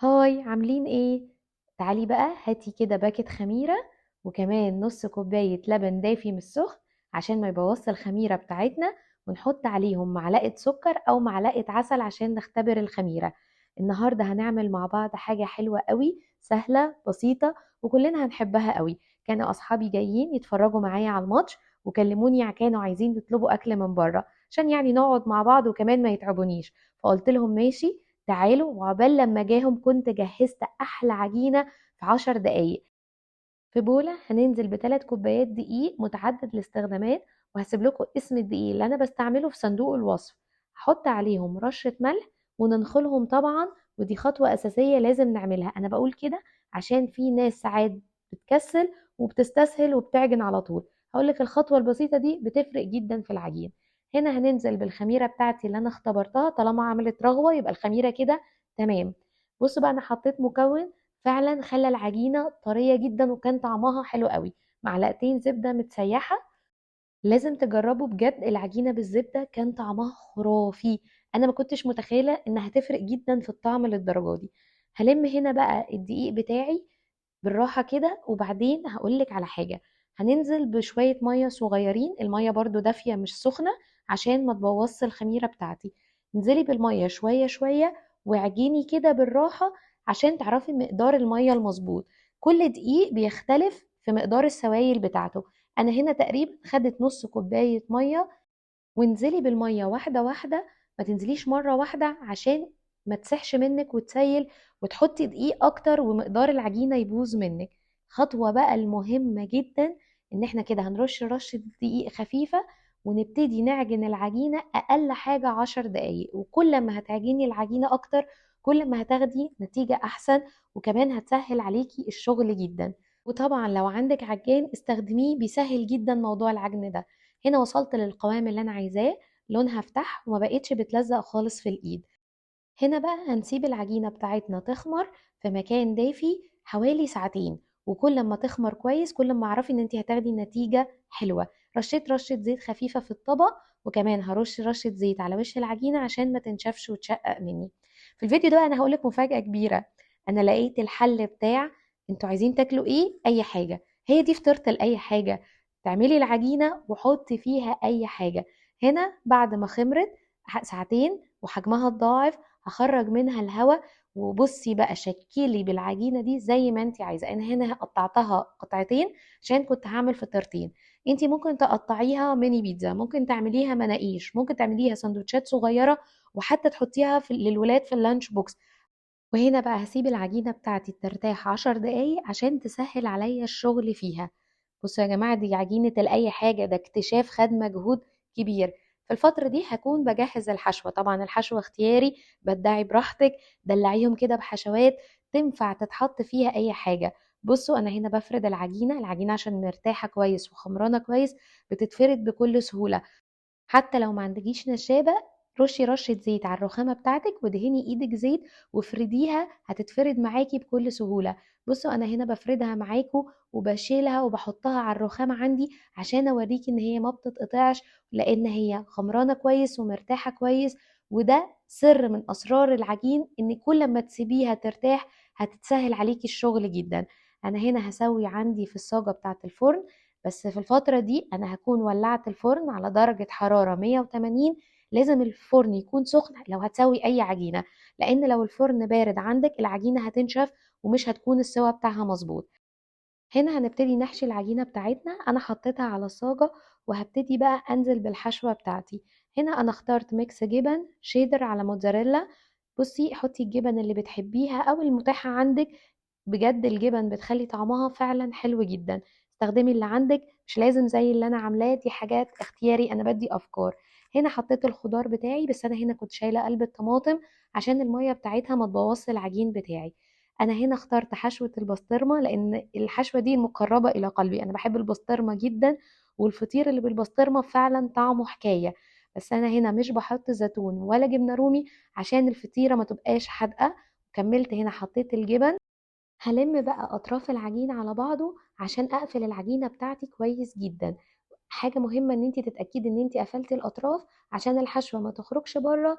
هاي عاملين ايه؟ تعالي بقى هاتي كده باكت خميرة، وكمان نص كوباية لبن دافي من السخن عشان ما يبوظش الخميرة بتاعتنا، ونحط عليهم معلقة سكر او معلقة عسل عشان نختبر الخميرة. النهاردة هنعمل مع بعض حاجة حلوة قوي، سهلة بسيطة وكلنا هنحبها قوي. كانوا اصحابي جايين يتفرجوا معايا على الماتش وكلموني، كانوا عايزين يطلبوا اكل من بره عشان يعني نقعد مع بعض وكمان ما يتعبونيش، فقلت لهم ماشي تعالوا. وعقبال لما جاهم كنت جهزت احلى عجينه في 10 دقايق. في بوله هننزل ب3 كوبايات دقيق متعدد الاستخدامات، وهسيب لكم اسم الدقيق اللي انا بستعمله في صندوق الوصف. هحط عليهم رشه ملح وننخلهم طبعا، ودي خطوه اساسيه لازم نعملها. انا بقول كده عشان في ناس ساعات بتكسل وبتستسهل وبتعجن على طول. هقولك الخطوه البسيطه دي بتفرق جدا في العجين. هنا هننزل بالخميره بتاعتي اللي انا اختبرتها، طالما عملت رغوه يبقى الخميره كده تمام. بصوا بقى، انا حطيت مكون فعلا خلى العجينه طريه جدا وكان طعمها حلو قوي. معلقتين زبده متسيحه، لازم تجربوا بجد. العجينه بالزبده كان طعمها خرافي. انا ما كنتش متخيله انها هتفرق جدا في الطعم للدرجه دي. هلم هنا بقى الدقيق بتاعي بالراحه كده، وبعدين هقولك على حاجه. هننزل بشويه ميه صغيرين، الميه برضو دافيه مش سخنه عشان ما تبوظش الخميره بتاعتي. انزلي بالميه شويه شويه واعجني كده بالراحه عشان تعرفي مقدار الميه المظبوط. كل دقيق بيختلف في مقدار السوائل بتاعته. انا هنا تقريبا خدت نص كوبايه ميه. وانزلي بالميه واحده واحده، ما تنزليش مره واحده عشان ما تسحش منك وتسيل وتحطي دقيق اكتر ومقدار العجينه يبوظ منك. خطوه بقى المهمه جدا، ان احنا كده هنرش رشه دقيق خفيفه ونبتدي نعجن العجينه اقل حاجه 10 دقايق. وكل ما هتعجني العجينه اكتر كل ما هتاخدي نتيجه احسن، وكمان هتسهل عليكي الشغل جدا. وطبعا لو عندك عجان استخدميه، بيسهل جدا موضوع العجن ده. هنا وصلت للقوام اللي انا عايزاه، لونها فتح وما بقتش بتلزق خالص في الايد. هنا بقى هنسيب العجينة بتاعتنا تخمر في مكان دافي حوالي ساعتين، وكل ما تخمر كويس كل ما اعرفي ان انت هتاخدي نتيجة حلوة. رشيت رشة زيت خفيفة في الطبق، وكمان هرش رشة زيت على وش العجينة عشان ما تنشفش وتشقق مني. في الفيديو ده انا هقولك مفاجأة كبيرة. انا لقيت الحل بتاع انتوا عايزين تاكلوا ايه، اي حاجة. هي دي فطرت لأي حاجة. تعملي العجينة وحطي فيها اي حاجة. هنا بعد ما خمرت ساعتين وحجمها اتضاعف، هخرج منها الهواء. وبصي بقى شكلي بالعجينه دي زي ما انت عايزه. انا هنا قطعتها قطعتين عشان كنت هعمل فطيرتين. انت ممكن تقطعيها ميني بيتزا، ممكن تعمليها مناقيش، ممكن تعمليها سندوتشات صغيره، وحتى تحطيها للولاد في اللانش بوكس. وهنا بقى هسيب العجينه بتاعتي ترتاح 10 دقايق عشان تسهل عليا الشغل فيها. بصوا يا جماعه، دي عجينه لاي حاجه، ده اكتشاف خد مجهود كبير. في الفترة دي هكون بجهز الحشوة. طبعا الحشوة اختياري، بدعي براحتك. دلعيهم كده بحشوات تنفع تتحط فيها اي حاجة. بصوا انا هنا بفرد العجينة عشان مرتاحة كويس وخمرانة كويس، بتتفرد بكل سهولة. حتى لو ما عندكيش نشابة، رشي رشة زيت على الرخامة بتاعتك ودهني ايدك زيت وافرديها، هتتفرد معاكي بكل سهولة. بصوا انا هنا بفردها معاكو وبشيلها وبحطها على الرخامة عندي عشان اوريكي ان هي ما بتتقطعش، لان هي خمرانة كويس ومرتاحة كويس. وده سر من اسرار العجين، ان كل ما تسيبيها ترتاح هتتسهل عليكي الشغل جدا. انا هنا هسوي عندي في الصاجة بتاعت الفرن، بس في الفترة دي أنا هكون ولعت الفرن على درجة حرارة 180. لازم الفرن يكون سخن لو هتسوي أي عجينة، لأن لو الفرن بارد عندك العجينة هتنشف ومش هتكون السوا بتاعها مظبوط. هنا هنبتدي نحشي العجينة بتاعتنا. أنا حطيتها على الصاجة وهبتدي بقى أنزل بالحشوة بتاعتي. هنا أنا اخترت ميكس جبن شيدر على موتزاريلا. بصي حطي الجبن اللي بتحبيها أو المتاحة عندك، بجد الجبن بتخلي طعمها فعلا حلو جدا. استخدمي اللي عندك، مش لازم زي اللي انا عاملاه، دي حاجات اختياري، انا بدي افكار. هنا حطيت الخضار بتاعي، بس انا هنا كنت شايله قلب الطماطم عشان الميه بتاعتها ما تبوظش العجين بتاعي. انا هنا اخترت حشوه البسطرمه لان الحشوه دي مقربه الى قلبي، انا بحب البسطرمه جدا. والفطير اللي بالبسطرمه فعلا طعمه حكايه. بس انا هنا مش بحط زيتون ولا جبنه رومي عشان الفطيره ما تبقاش حادقه. كملت هنا حطيت الجبن. هلم بقى اطراف العجين على بعضه عشان اقفل العجينه بتاعتي كويس جدا. حاجه مهمه ان انت تتاكدي ان انت قفلتي الاطراف عشان الحشوه ما تخرجش بره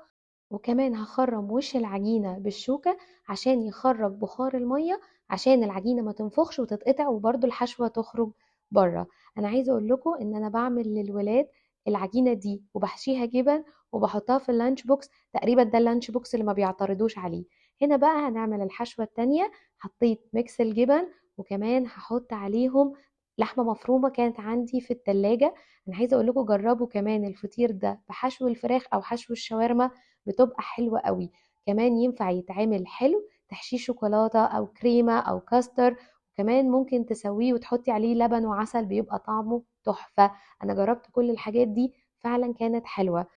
وكمان هخرم وش العجينة بالشوكة عشان يخرج بخار المية، عشان العجينة ما تنفخش وتتقطع وبرضو الحشوة تخرج بره. انا عايزة اقول لكم ان انا بعمل للولاد العجينة دي وبحشيها جبن وبحطها في اللانش بوكس، تقريبا ده اللانش بوكس اللي ما بيعترضوش عليه. هنا بقى هنعمل الحشوة التانية. حطيت ميكس الجبن وكمان هحط عليهم لحمة مفرومة كانت عندي في التلاجة. انا عايزة اقول لكم جربوا كمان الفطير ده بحشو الفراخ او حشو الشاورما، بتبقى حلوة قوي. كمان ينفع يتعمل حلو تحشيه شوكولاتة أو كريمة أو كاستر، وكمان ممكن تسويه وتحطي عليه لبن وعسل بيبقى طعمه تحفة. أنا جربت كل الحاجات دي فعلا كانت حلوة.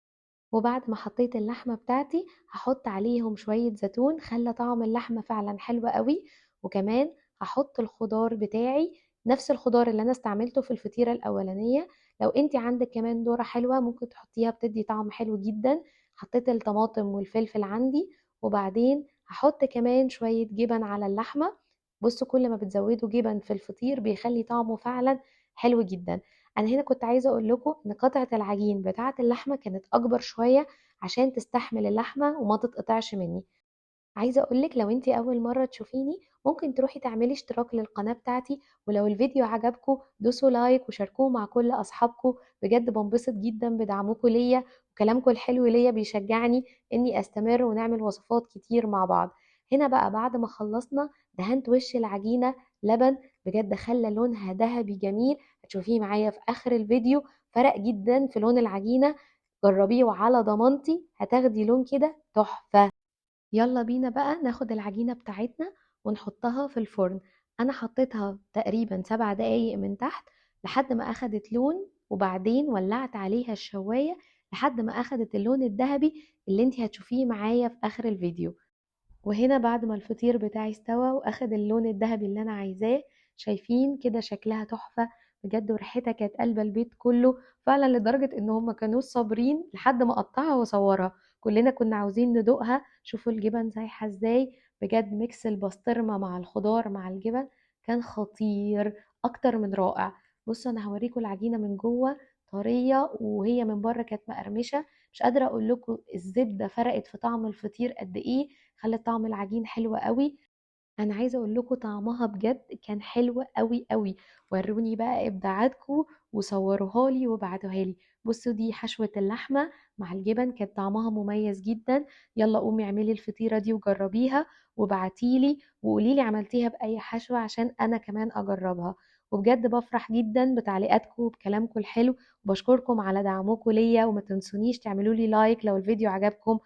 وبعد ما حطيت اللحمة بتاعتي هحط عليهم شوية زيتون خلى طعم اللحمة فعلا حلو قوي. وكمان هحط الخضار بتاعي، نفس الخضار اللي انا استعملته في الفطيرة الاولانية. لو انت عندك كمان ذرة حلوة ممكن تحطيها بتدي طعم حلو جدا. حطيت الطماطم والفلفل عندي، وبعدين هحط كمان شوية جبن على اللحمة. بصوا كل ما بتزودوا جبن في الفطير بيخلي طعمه فعلا حلو جدا. انا هنا كنت عايزه اقول لكم ان قطعه العجين بتاعه اللحمه كانت اكبر شويه عشان تستحمل اللحمه وما تتقطعش مني. عايزة أقولك لو انتي أول مرة تشوفيني ممكن تروحي تعملي اشتراك للقناة بتاعتي، ولو الفيديو عجبكم دوسوا لايك وشاركوه مع كل أصحابكم. بجد بنبسط جدا بدعمكم ليا، وكلامكم الحلو ليا بيشجعني إني أستمر ونعمل وصفات كتير مع بعض. هنا بقى بعد ما خلصنا دهنت وش العجينة لبن، بجد خلى لونها ذهبي جميل. هتشوفيه معايا في آخر الفيديو، فرق جدا في لون العجينة. جربيه وعلى ضمانتي هتاخدي لون كده تحفة. يلا بينا بقى ناخد العجينة بتاعتنا ونحطها في الفرن. انا حطيتها تقريبا 7 دقايق من تحت لحد ما اخدت لون، وبعدين ولعت عليها الشواية لحد ما اخدت اللون الذهبي اللي انتي هتشوفيه معايا في اخر الفيديو. وهنا بعد ما الفطير بتاعي استوى واخد اللون الذهبي اللي انا عايزاه، شايفين كده شكلها تحفة بجد، وريحتها كانت قلبة البيت كله فعلا، لدرجة ان هم كانوا صابرين لحد ما اقطعها واصورها. كلنا كنا عاوزين ندوقها. شوفوا الجبن سايحة ازاي، بجد ميكس البسطرمة مع الخضار مع الجبن كان خطير اكتر من رائع. بصوا انا هوريكم العجينة من جوه طرية وهي من بره كانت مقرمشة. مش قادرة اقول لكم الزبدة فرقت في طعم الفطير قد ايه، خلت طعم العجين حلو قوي. انا عايزه اقول لكم طعمها بجد كان حلو قوي قوي. وروني بقى ابداعاتكم وصوروها لي وابعتوها لي. بصوا دي حشوه اللحمه مع الجبن كانت طعمها مميز جدا. يلا قومي اعملي الفطيره دي وجربيها وابعتيلي وقولي لي عملتيها باي حشوه عشان انا كمان اجربها. وبجد بفرح جدا بتعليقاتكم وبكلامكم الحلو، وبشكركم على دعمكم ليا. وما تنسونيش تعملوا لي لايك لو الفيديو عجبكم.